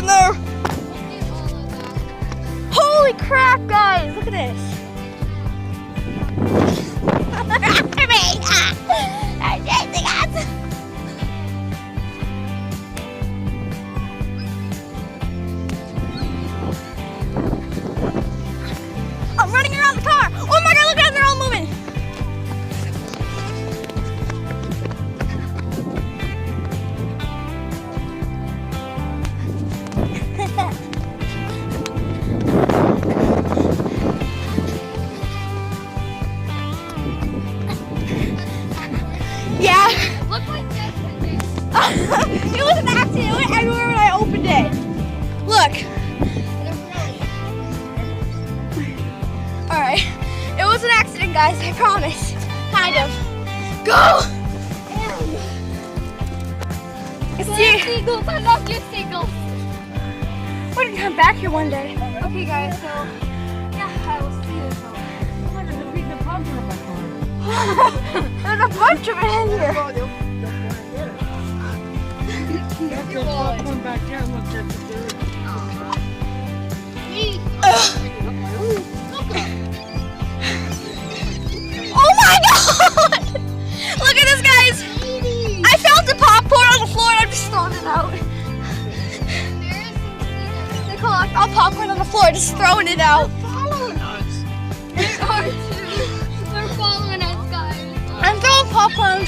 in there. Holy crap, guys! Look at this. After me! I'm chasing us. I'm running around the car. Oh my God! Look at them! They're all moving. Yeah. Look like this. It was an accident. It went everywhere when I opened it. Look. Alright. It was an accident, guys. I promise. Kind of. Go! Seagulls. I love you, seagulls. We're gonna come back here one day. Okay, guys, so yeah, I will see you. There's a bunch of it in here. Oh my God! Look at this, guys. I found the popcorn on the floor and I'm just throwing it out. Nicole, I found popcorn on the floor, just throwing it out. They're following us, guys. I'm throwing popcorn.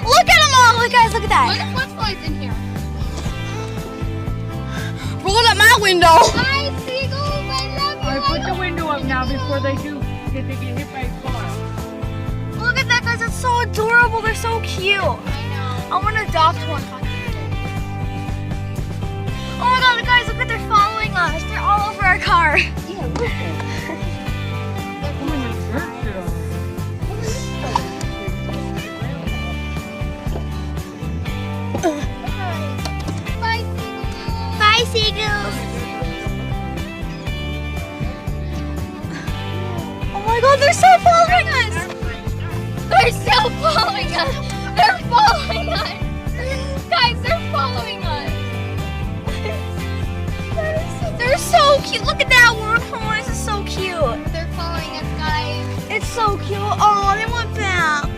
Look at them all. Look, guys, look at that. What's in here? Rolling up my window. Hi, seagulls. I love you. Alright, put the window up now before they get hit by a car. Look at that, guys. It's so adorable. They're so cute. I know. I want to adopt one. Oh my God, guys, look at they're following us. They're all over our car. Yeah, look at Bye, seagulls. Bye, seagulls. Oh my God, they're still following us. They're still following us. They're following us. Guys, they're following us. They're so cute. Look at that word. Oh, this is so cute. They're following us, guys. It's so cute. Oh, they went back.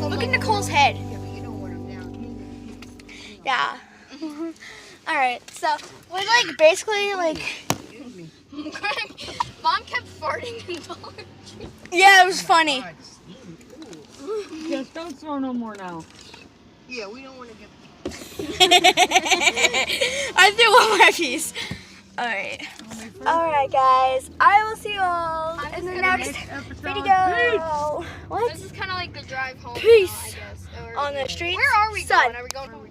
Look at Nicole's head. Yeah. All right. So we're like basically like. Mom kept farting in Dollar Tree. Yeah, it was funny. Just don't throw no more now. Yeah, we don't want to get. I threw one more piece. All right. All right, guys. I will see you all in the next video. What? This is kind of like the drive home. Peace. Now, I guess. Or- On the streets. Where are we Sun. going? Are we going?